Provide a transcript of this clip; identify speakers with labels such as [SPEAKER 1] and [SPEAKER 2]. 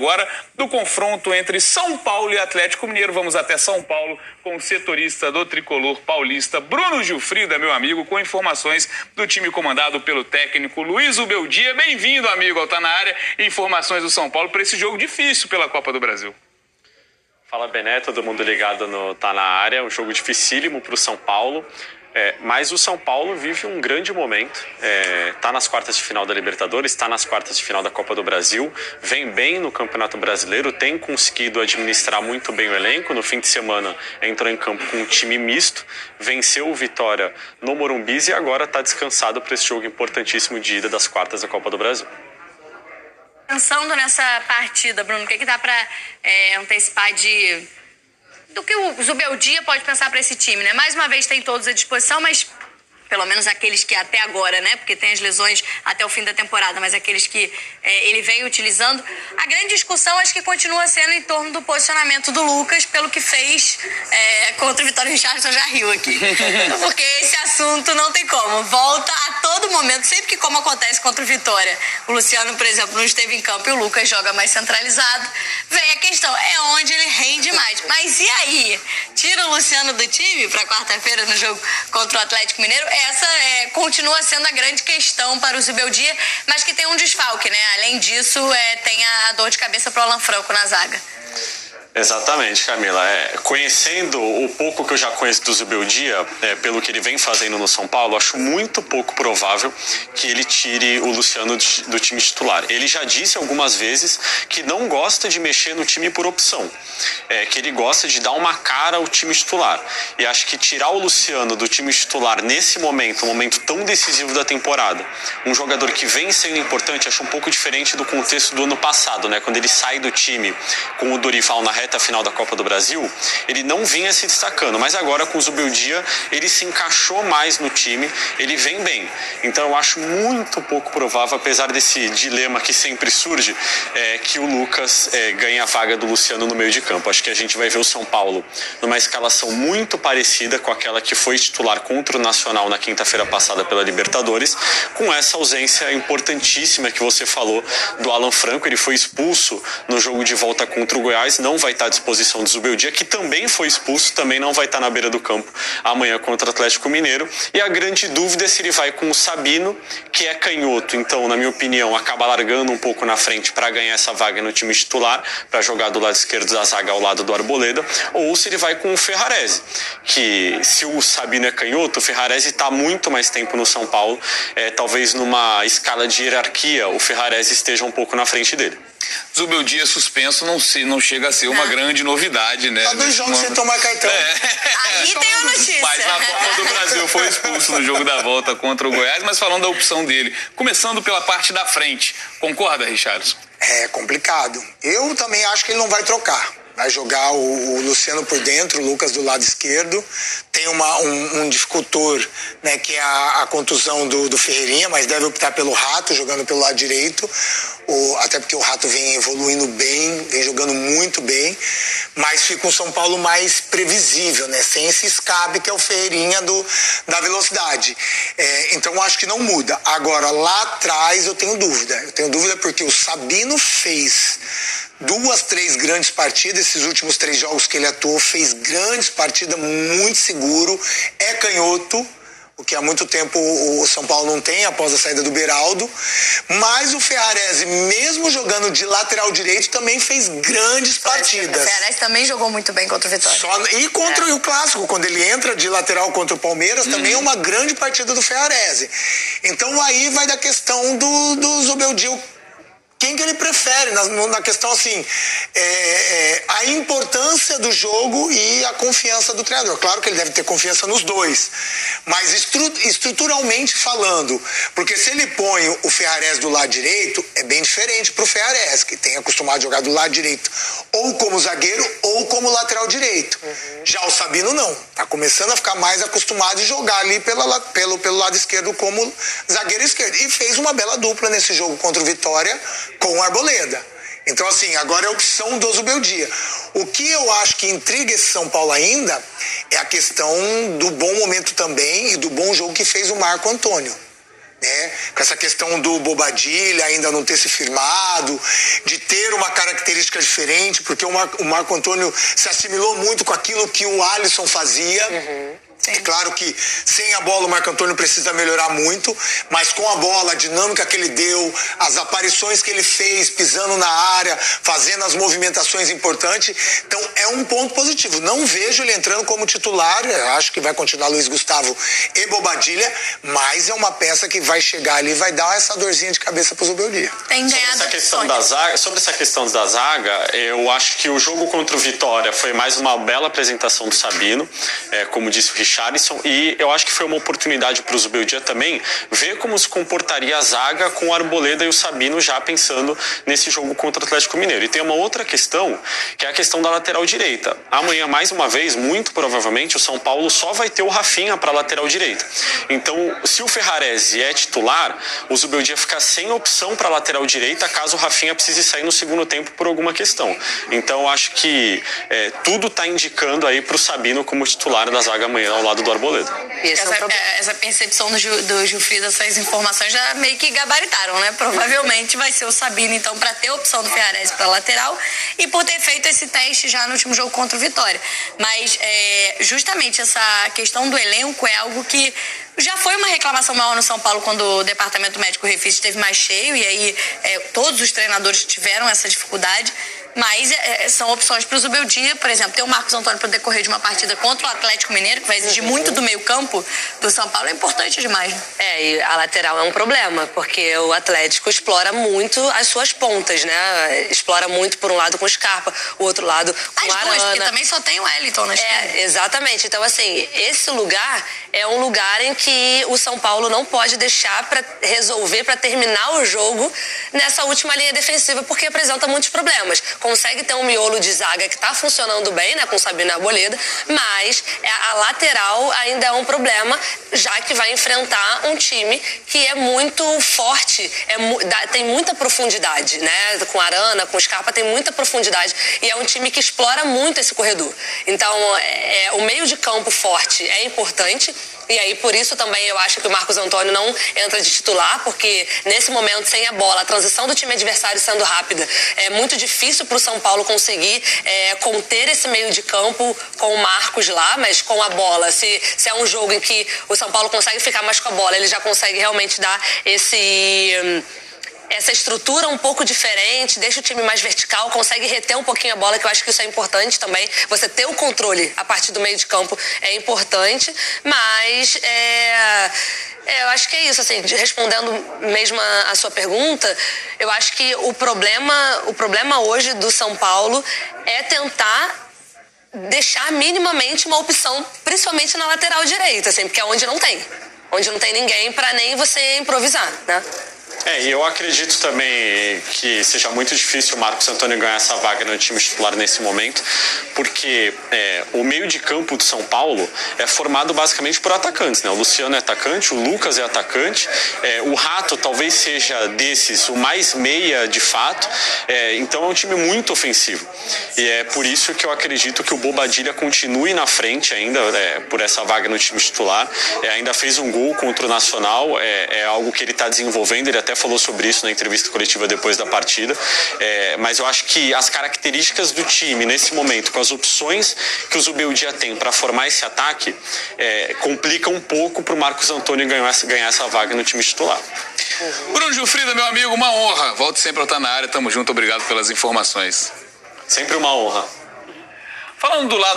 [SPEAKER 1] Agora, do confronto entre São Paulo e Atlético Mineiro, vamos até São Paulo com o setorista do tricolor paulista, Bruno Gilfrida, meu amigo, com informações do time comandado pelo técnico Luiz Ubeldia. Bem-vindo, amigo, ao Tá Na Área, informações do São Paulo para esse jogo difícil pela Copa do Brasil.
[SPEAKER 2] Fala, Bené, todo mundo ligado no Tá Na Área, um jogo dificílimo para o São Paulo. Mas o São Paulo vive um grande momento, está nas quartas de final da Libertadores, está nas quartas de final da Copa do Brasil, vem bem no Campeonato Brasileiro, tem conseguido administrar muito bem o elenco. No fim de semana entrou em campo com um time misto, venceu o Vitória no Morumbi e agora está descansado para esse jogo importantíssimo de ida das quartas da Copa do Brasil.
[SPEAKER 3] Pensando nessa partida, Bruno, o que dá para antecipar do que o Zubeldia pode pensar para esse time, né? Mais uma vez tem todos à disposição, mas pelo menos aqueles que até agora, né? Porque tem as lesões até o fim da temporada, mas aqueles que ele veio utilizando. A grande discussão acho que continua sendo em torno do posicionamento do Lucas, pelo que fez contra o Vitória. Richardson já riu aqui. Porque esse assunto não tem como. Volta a todo momento, sempre que, como acontece contra o Vitória, o Luciano, por exemplo, não esteve em campo e o Lucas joga mais centralizado, vem a questão, é onde ele rende mais. Mas e aí? Tira o Luciano do time para quarta-feira no jogo contra o Atlético Mineiro? Essa continua sendo a grande questão para o Zubeldia, mas que tem um desfalque, né? Além disso, tem a dor de cabeça para o Alan Franco na zaga.
[SPEAKER 2] Exatamente, Camila. Conhecendo o pouco que eu já conheço do Zubeldia, pelo que ele vem fazendo no São Paulo, acho muito pouco provável que ele tire o Luciano do time titular. Ele já disse algumas vezes que não gosta de mexer no time por opção, que ele gosta de dar uma cara ao time titular. E acho que tirar o Luciano do time titular nesse momento, um momento tão decisivo da temporada, um jogador que vem sendo importante, acho um pouco diferente do contexto do ano passado, né? Quando ele sai do time com o Dorival na reta final da Copa do Brasil, ele não vinha se destacando, mas agora com o Zubeldia ele se encaixou mais no time, ele vem bem. Então eu acho muito pouco provável, apesar desse dilema que sempre surge, que o Lucas ganhe a vaga do Luciano no meio de campo. Acho que a gente vai ver o São Paulo numa escalação muito parecida com aquela que foi titular contra o Nacional na quinta-feira passada pela Libertadores, com essa ausência importantíssima que você falou do Alan Franco. Ele foi expulso no jogo de volta contra o Goiás, não vai estar à disposição do Zubeldia, que também foi expulso, também não vai estar na beira do campo amanhã contra o Atlético Mineiro. E a grande dúvida é se ele vai com o Sabino, que é canhoto, então, na minha opinião, acaba largando um pouco na frente para ganhar essa vaga no time titular, para jogar do lado esquerdo da zaga ao lado do Arboleda, ou se ele vai com o Ferrarese, que se o Sabino é canhoto, o Ferrarese está há muito mais tempo no São Paulo, talvez numa escala de hierarquia o Ferrarese esteja um pouco na frente dele.
[SPEAKER 1] Zubeldia suspenso não chega a ser uma grande novidade, né?
[SPEAKER 4] Há 2 jogos sem tomar cartão.
[SPEAKER 3] Aí tem a notícia.
[SPEAKER 1] Mas na Copa do Brasil foi expulso no jogo da volta contra o Goiás, mas falando da opção dele, começando pela parte da frente, concorda, Richardson?
[SPEAKER 4] É complicado. Eu também acho que ele não vai trocar. Vai jogar o Luciano por dentro, o Lucas do lado esquerdo. Tem um dificultor, né, que é a contusão do Ferreirinha, mas deve optar pelo Rato, jogando pelo lado direito. Até porque o Rato vem evoluindo bem, vem jogando muito bem. Mas fica um São Paulo mais previsível, né, sem esse escape que é o Ferreirinha da velocidade. Então acho que não muda. Agora, lá atrás eu tenho dúvida. Eu tenho dúvida porque o Sabino fez 2, 3 grandes partidas, esses últimos 3 jogos que ele atuou, fez grandes partidas, muito seguro, é canhoto, o que há muito tempo o São Paulo não tem, após a saída do Beraldo, mas o Ferrarese, mesmo jogando de lateral direito, também fez grandes partidas.
[SPEAKER 3] O Ferrarese também jogou muito bem contra o Vitória.
[SPEAKER 4] E contra o Clássico, quando ele entra de lateral contra o Palmeiras, também é uma grande partida do Ferrarese. Então aí vai da questão do Zubeldia, quem que ele prefere, na questão assim, a importância do jogo e a confiança do treinador. Claro que ele deve ter confiança nos dois, mas estruturalmente falando, porque se ele põe o Ferrarese do lado direito, é bem diferente pro Ferrarese, que tem acostumado a jogar do lado direito, ou como zagueiro, ou como lateral direito. Já o Sabino não, tá começando a ficar mais acostumado a jogar ali pelo lado esquerdo como zagueiro esquerdo. E fez uma bela dupla nesse jogo contra o Vitória, com o Arboleda. Então, assim, agora é a opção do Zubeldia. O que eu acho que intriga esse São Paulo ainda é a questão do bom momento também e do bom jogo que fez o Marco Antônio. né? Com essa questão do Bobadilla ainda não ter se firmado, de ter uma característica diferente, porque o Marco Antônio se assimilou muito com aquilo que o Alisson fazia. É claro que sem a bola o Marco Antônio precisa melhorar muito, mas com a bola, a dinâmica que ele deu, as aparições que ele fez, pisando na área, fazendo as movimentações importantes, então é um ponto positivo. Não vejo ele entrando como titular, acho que vai continuar Luiz Gustavo e Bobadilla, mas é uma peça que vai chegar ali e vai dar essa dorzinha de cabeça pro Zubeldia.
[SPEAKER 2] Sobre essa questão da zaga, eu acho que o jogo contra o Vitória foi mais uma bela apresentação do Sabino, como disse o Richarlison, e eu acho que foi uma oportunidade para o Zubeldia também ver como se comportaria a zaga com o Arboleda e o Sabino já pensando nesse jogo contra o Atlético Mineiro. E tem uma outra questão, que é a questão da lateral direita. Amanhã, mais uma vez, muito provavelmente, o São Paulo só vai ter o Rafinha para a lateral direita. Então, se o Ferraresi é titular, o Zubeldia fica sem opção para a lateral direita caso o Rafinha precise sair no segundo tempo por alguma questão. Então, acho que tudo está indicando aí para o Sabino como titular da zaga amanhã ao lado do Arboleda.
[SPEAKER 3] Essa percepção do Gilfrida, essas informações já meio que gabaritaram, né? Provavelmente vai ser o Sabino, então, para ter a opção do Ferraresi para lateral e por ter feito esse teste já no último jogo contra o Vitória. Mas justamente essa questão do elenco é algo que já foi uma reclamação maior no São Paulo quando o departamento médico Refis esteve mais cheio e aí todos os treinadores tiveram essa dificuldade. Mas são opções para o Zubeldia, por exemplo, ter o Marcos Antônio para o decorrer de uma partida contra o Atlético Mineiro, que vai exigir muito do meio-campo do São Paulo, é importante demais.
[SPEAKER 5] E a lateral é um problema, porque o Atlético explora muito as suas pontas, né? Explora muito por um lado com o Scarpa, o outro lado com o Arana.
[SPEAKER 3] Porque também só tem o Wellington na esquerda.
[SPEAKER 5] Exatamente. Então, assim, esse lugar é um lugar em que o São Paulo não pode deixar para resolver, para terminar o jogo nessa última linha defensiva, porque apresenta muitos problemas. Consegue ter um miolo de zaga que está funcionando bem, né, com Sabino e Arboleda, mas a lateral ainda é um problema, já que vai enfrentar um time que é muito forte, tem muita profundidade, né, com Arana, com Scarpa, tem muita profundidade, e é um time que explora muito esse corredor. Então, o meio de campo forte é importante. E aí, por isso também eu acho que o Marcos Antônio não entra de titular, porque nesse momento, sem a bola, a transição do time adversário sendo rápida, é muito difícil para o São Paulo conseguir conter esse meio de campo com o Marcos lá, mas com a bola. Se é um jogo em que o São Paulo consegue ficar mais com a bola, ele já consegue realmente dar essa estrutura um pouco diferente, deixa o time mais vertical, consegue reter um pouquinho a bola, que eu acho que isso é importante também. Você ter o controle a partir do meio de campo é importante, mas eu acho que é isso, assim, respondendo mesmo a sua pergunta, eu acho que o problema hoje do São Paulo é tentar deixar minimamente uma opção, principalmente na lateral direita, assim, porque é onde não tem ninguém para nem você improvisar, né?
[SPEAKER 2] E eu acredito também que seja muito difícil o Marcos Antônio ganhar essa vaga no time titular nesse momento, porque o meio de campo do São Paulo é formado basicamente por atacantes, né? O Luciano é atacante, o Lucas é atacante, o Rato talvez seja desses o mais meia de fato, então é um time muito ofensivo. E é por isso que eu acredito que o Bobadilla continue na frente ainda, por essa vaga no time titular. Ainda fez um gol contra o Nacional, é algo que ele está desenvolvendo, ele até falou sobre isso na entrevista coletiva depois da partida, mas eu acho que as características do time nesse momento, com as opções que o Zubeldia tem para formar esse ataque, complica um pouco para o Marcos Antônio ganhar essa vaga no time titular.
[SPEAKER 1] Bruno Gilfrida, meu amigo, uma honra. Volte sempre a estar na área, tamo junto, obrigado pelas informações.
[SPEAKER 2] Sempre uma honra.
[SPEAKER 1] Falando do lado